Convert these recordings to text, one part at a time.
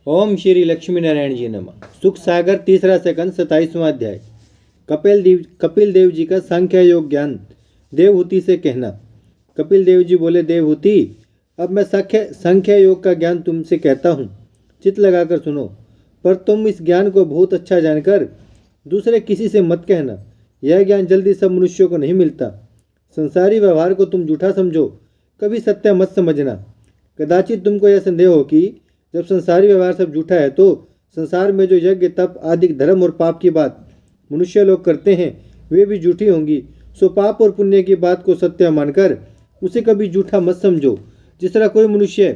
ओम श्री लक्ष्मी नारायण जी नमः। सुख सागर तीसरा सेकंड 27वां अध्याय। कपिल देव जी का सांख्य योग ज्ञान देवहूति से कहना। कपिल देव जी बोले, देवहूति, अब मैं सांख्य योग का ज्ञान तुमसे कहता हूँ, चित्त लगाकर सुनो। पर तुम इस ज्ञान को बहुत अच्छा जानकर दूसरे किसी से मत कहना। यह ज्ञान जल्दी सब मनुष्यों को नहीं मिलता। संसारी व्यवहार को तुम झूठा समझो, कभी सत्य मत समझना। कदाचित तुमको यह संदेह हो कि जब संसारी व्यवहार सब झूठा है तो संसार में जो यज्ञ तप आदि धर्म और पाप की बात मनुष्य लोग करते हैं वे भी झूठी होंगी। सो पाप और पुण्य की बात को सत्य मानकर उसे कभी झूठा मत समझो। जिस तरह कोई मनुष्य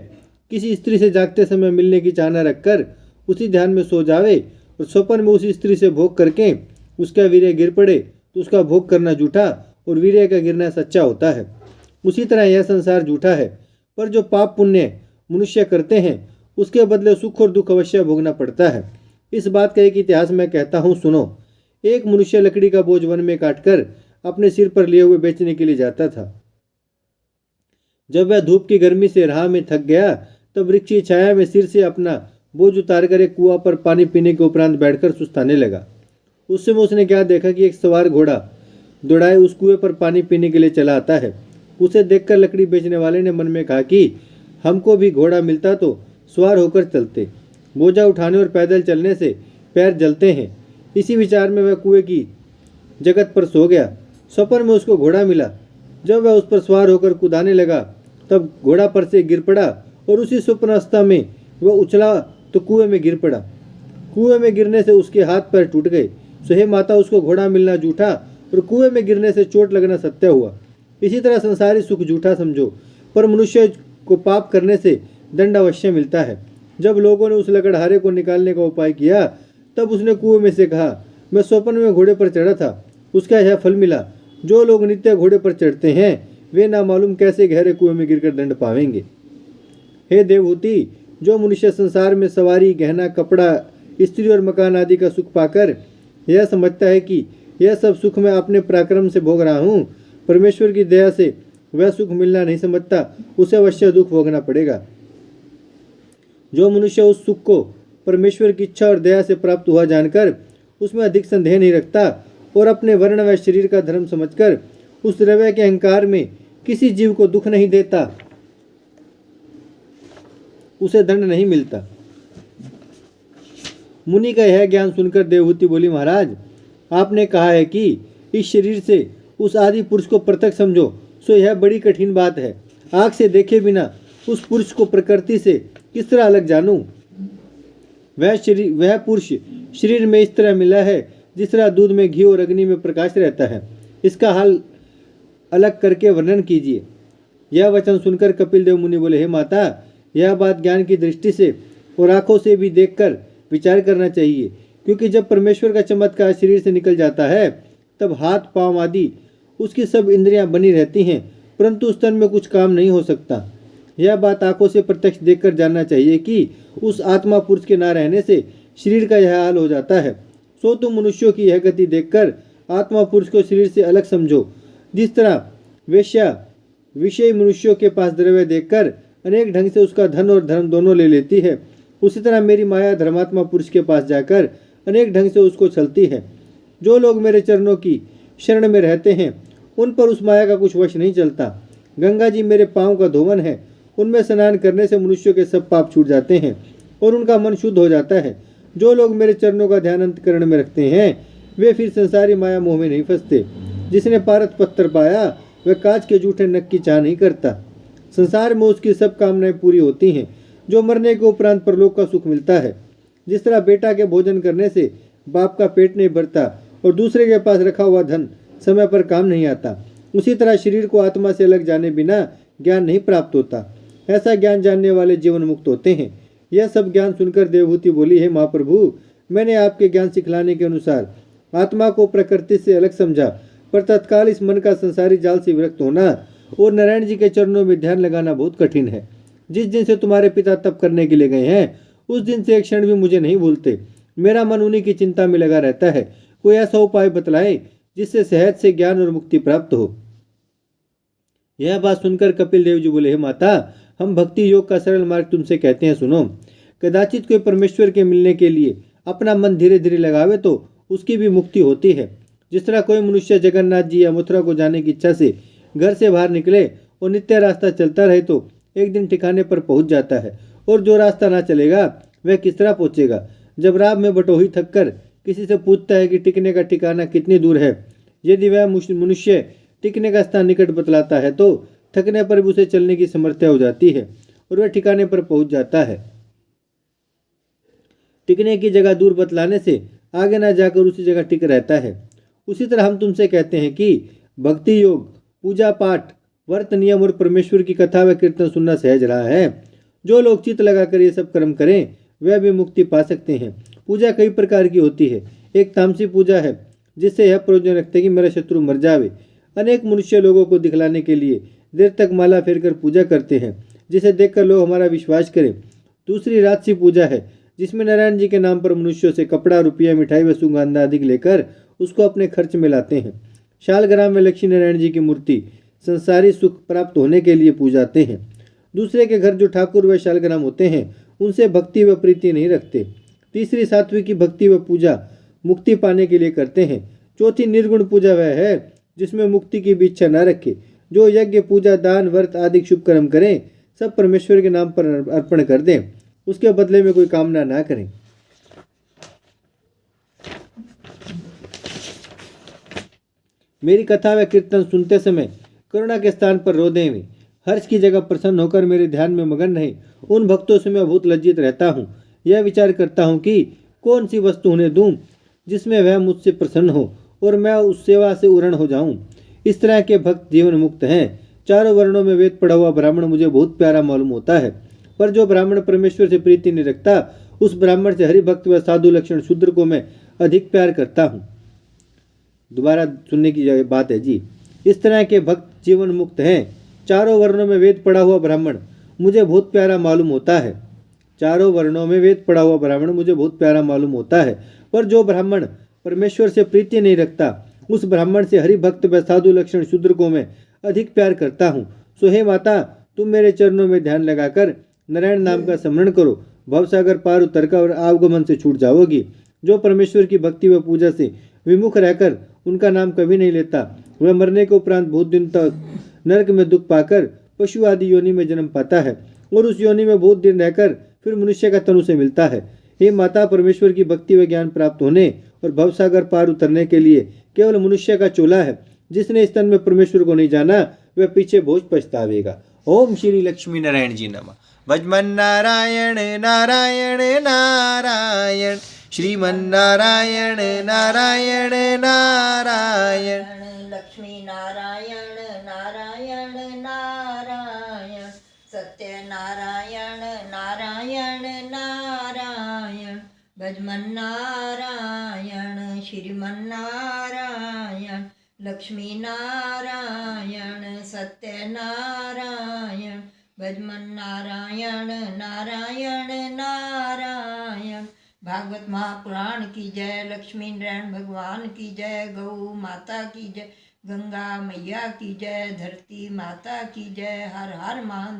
किसी स्त्री से जागते समय मिलने की चाहना रखकर उसी ध्यान में सो जावे और स्वप्न में उसी स्त्री से भोग करके उसका वीर्य गिर पड़े तो उसका भोग करना झूठा और वीर्य का गिरना सच्चा होता है। उसी तरह यह संसार झूठा है, पर जो पाप पुण्य मनुष्य करते हैं उसके बदले सुख और दुख अवश्य भोगना पड़ता है। इस बात का एक इतिहास मैं कहता हूँ, सुनो। एक मनुष्य लकड़ी का बोझ वन में काटकर अपने सिर पर लिए हुए बेचने के लिए जाता था। जब वह धूप की गर्मी से राह में थक गया तब वृक्ष की छाया में सिर से अपना बोझ उतारकर एक कुआं पर पानी पीने के उपरांत बैठकर सुस्ताने लगा। उस समय उसने क्या देखा कि एक सवार घोड़ा दौड़ाए उस कुएं पर पानी पीने के लिए चला आता है। उसे देखकर लकड़ी बेचने वाले ने मन में कहा कि हमको भी घोड़ा मिलता तो सवार होकर चलते। बोझा उठाने और पैदल चलने से पैर जलते हैं। इसी विचार में वह कुएं की जगत पर सो गया। स्वप्न में उसको घोड़ा मिला। जब वह उस पर सवार होकर कुदाने लगा तब घोड़ा पर से गिर पड़ा और उसी स्वप्न अवस्था में वह उछला तो कुएं में गिर पड़ा। कुएं में गिरने से उसके हाथ पैर टूट गए। सो हे माता, उसको घोड़ा मिलना झूठा और कुएं में गिरने से चोट लगना सत्य हुआ। इसी तरह संसारी सुख झूठा समझो, पर मनुष्य को पाप करने से दंड अवश्य मिलता है। जब लोगों ने उस लकड़हारे को निकालने का उपाय किया तब उसने कुएं में से कहा, मैं स्वप्न में घोड़े पर चढ़ा था, उसका यह फल मिला। जो लोग नित्य घोड़े पर चढ़ते हैं वे ना मालूम कैसे गहरे कुएं में गिरकर दंड पावेंगे। हे देवहूति, जो मनुष्य संसार में सवारी, गहना, कपड़ा, स्त्री और मकान आदि का सुख पाकर यह समझता है कि यह सब सुख मैं अपने पराक्रम से भोग रहा हूँ, परमेश्वर की दया से वह सुख मिलना नहीं समझता, उसे अवश्य दुख भोगना पड़ेगा। जो मनुष्य उस सुख को परमेश्वर की इच्छा और दया से प्राप्त हुआ जानकर उसमें अधिक संदेह नहीं रखता और अपने वर्ण व शरीर का धर्म समझकर उस द्रव्य के अहंकार में किसी जीव को दुख नहीं देता, उसे दंड नहीं मिलता। मुनि का यह ज्ञान सुनकर देवहूति बोली, महाराज, आपने कहा है कि इस शरीर से उस आदि पुरुष को पृथक समझो, सो यह बड़ी कठिन बात है। आँख से देखे बिना उस पुरुष को प्रकृति से किस तरह अलग जानूं? वह पुरुष शरीर में इस तरह मिला है जिस तरह दूध में घी और अग्नि में प्रकाश रहता है। इसका हाल अलग करके वर्णन कीजिए। यह वचन सुनकर कपिल देव मुनि बोले, हे माता, यह बात ज्ञान की दृष्टि से और आंखों से भी देखकर विचार करना चाहिए, क्योंकि जब परमेश्वर का चमत्कार शरीर से निकल जाता है तब हाथ पांव आदि उसकी सब इंद्रियां बनी रहती हैं, परंतु उस तन में कुछ काम नहीं हो सकता। यह बात आंखों से प्रत्यक्ष देखकर जानना चाहिए कि उस आत्मा पुरुष के न रहने से शरीर का यह हाल हो जाता है। सो तुम मनुष्यों की यह गति देखकर आत्मा पुरुष को शरीर से अलग समझो। जिस तरह वेश्या विषय मनुष्यों के पास द्रव्य देखकर अनेक ढंग से उसका धन और धर्म दोनों ले लेती है, उसी तरह मेरी माया धर्मात्मा पुरुष के पास जाकर अनेक ढंग से उसको छलती है। जो लोग मेरे चरणों की शरण में रहते हैं उन पर उस माया का कुछ वश नहीं चलता। गंगा जी मेरे पांव का धोवन है, उनमें स्नान करने से मनुष्यों के सब पाप छूट जाते हैं और उनका मन शुद्ध हो जाता है। जो लोग मेरे चरणों का ध्यान अंतकरण में रखते हैं वे फिर संसारी माया मोह में नहीं फंसते। जिसने पारत पत्थर पाया वह कांच के जूठे नक की चाह नहीं करता। संसार में उसकी सब कामनाएं पूरी होती हैं। जो मरने के उपरांत परलोक का सुख मिलता है। जिस तरह बेटा के भोजन करने से बाप का पेट नहीं भरता और दूसरे के पास रखा हुआ धन समय पर काम नहीं आता, उसी तरह शरीर को आत्मा से अलग जाने बिना ज्ञान नहीं प्राप्त होता। ऐसा ज्ञान जानने वाले जीवन मुक्त होते हैं। यह सब ज्ञान सुनकर देवहूति बोली, हे महाप्रभु, मैंने आपके ज्ञान सिखलाने के अनुसार आत्मा को प्रकृति से अलग समझा, पर तत्काल इस मन का संसारी जाल से विरक्त होना और नारायण जी के चरणों में ध्यान लगाना बहुत कठिन है। जिस दिन से तुम्हारे पिता तप करने के लिए गए हैं उस दिन से एक क्षण भी मुझे नहीं भूलते। मेरा मन उन्हीं की चिंता में लगा रहता है। कोई ऐसा उपाय बतलाए जिससे सहज से ज्ञान और मुक्ति प्राप्त हो। यह बात सुनकर कपिल देव जी बोले, हे माता, हम भक्ति योग का सरल मार्ग तुमसे कहते हैं, सुनो। कदाचित कोई परमेश्वर के मिलने के लिए अपना मन धीरे धीरे लगावे तो उसकी भी मुक्ति होती है। जिस तरह कोई मनुष्य जगन्नाथ जी या मथुरा को जाने की इच्छा से घर से बाहर निकले और नित्य रास्ता चलता रहे तो एक दिन ठिकाने पर पहुंच जाता है, और जो रास्ता ना चलेगा वह किस तरह पहुंचेगा। जब राह में बटोही थक कर किसी से पूछता है कि टिकने का ठिकाना कितनी दूर है, यदि वह मनुष्य टिकने का स्थान निकट बतलाता है तो थकने पर भी उसे चलने की समर्थ्य हो जाती है और वह ठिकाने पर पहुंच जाता है। टिकने की जगह दूर बतलाने से आगे ना जाकर उसी जगह टिक रहता है। उसी तरह हम तुमसे कहते हैं कि भक्ति योग, पूजा पाठ, व्रत नियम और परमेश्वर की कथा व कीर्तन सुनना सहज रहा है। जो लोग चित्त लगाकर ये सब कर्म करें वह भी मुक्ति पा सकते हैं। पूजा कई प्रकार की होती है। एक तामसी पूजा है जिससे यह प्रयोजन रखते कि मेरा शत्रु मर जावे। अनेक मनुष्य लोगों को दिखलाने के लिए देर तक माला फेरकर पूजा करते हैं जिसे देखकर लोग हमारा विश्वास करें। दूसरी राजसी पूजा है जिसमें नारायण जी के नाम पर मनुष्यों से कपड़ा, रुपया, मिठाई व सुगंध आदि लेकर उसको अपने खर्च में लाते हैं। शालग्राम में लक्ष्मी नारायण जी की मूर्ति संसारी सुख प्राप्त होने के लिए पूजाते हैं। दूसरे के घर जो ठाकुर व शालग्राम होते हैं उनसे भक्ति व प्रीति नहीं रखते। तीसरी सात्विकी भक्ति व पूजा मुक्ति पाने के लिए करते हैं। चौथी निर्गुण पूजा वह है जिसमें मुक्ति की भी इच्छा न रखे। जो यज्ञ, पूजा, दान, व्रत आदि शुभ कर्म करें सब परमेश्वर के नाम पर अर्पण कर दें, उसके बदले में कोई कामना ना करें। मेरी कथा व कीर्तन सुनते समय करुणा के स्थान पर रो दें, हर्ष की जगह प्रसन्न होकर मेरे ध्यान में मगन रहे। उन भक्तों से मैं बहुत लज्जित रहता हूँ। यह विचार करता हूँ कि कौन सी वस्तु उन्हें दूं जिसमें वह मुझसे प्रसन्न हो और मैं उस सेवा से उरण हो जाऊं। इस तरह के भक्त जीवन मुक्त हैं। चारों वर्णों में वेद पढ़ा हुआ ब्राह्मण मुझे बहुत प्यारा मालूम होता है, पर जो ब्राह्मण परमेश्वर से प्रीति नहीं रखता उस ब्राह्मण से हरिभक्त व साधु लक्षण शूद्र को मैं अधिक प्यार करता हूँ। दोबारा सुनने की बात है जी। इस तरह के भक्त जीवन मुक्त हैं। चारों वर्णों में वेद पढ़ा हुआ ब्राह्मण मुझे बहुत प्यारा मालूम होता है। चारों वर्णों में वेद पढ़ा हुआ ब्राह्मण मुझे बहुत प्यारा मालूम होता है, पर जो ब्राह्मण परमेश्वर से प्रीति नहीं रखता उस ब्राह्मण से हरिभक्त व साधु लक्षण शूद्र को मैं अधिक प्यार करता हूँ। सो हे माता, तुम मेरे चरणों में ध्यान लगाकर नारायण नाम का स्मरण करो, भवसागर पार उतरकर और आवागमन से छूट जाओगी। जो परमेश्वर की भक्ति व पूजा से विमुख रहकर उनका नाम कभी नहीं लेता वह मरने के उपरांत बहुत दिन तक नरक में दुख पाकर पशु आदि योनि में जन्म पाता है और उस योनि में बहुत दिन रहकर फिर मनुष्य का तनु से मिलता है। हे माता, परमेश्वर की भक्ति व ज्ञान प्राप्त होने और भवसागर पार उतरने के लिए केवल मनुष्य का चोला है। जिसने इस तन में परमेश्वर को नहीं जाना वह पीछे बहुत पछतावेगा। ओम श्री लक्ष्मी नारायण जी नमः। भजमन नारायण नारायण नारायण, श्रीमन्नारायण नारायण नारायण, लक्ष्मी नारायण नारायण नारायण, सत्य नारायण नारायण नारायण, भजमन नारायण श्रीमन नारायण, लक्ष्मी नारायण सत्य नारायण, भजमन नारायण नारायण नारायण। भागवत महापुराण की जय, लक्ष्मी नारायण भगवान की जय, गौ माता की जय, गंगा मैया की जय, धरती माता की जय। हर हर महादेव।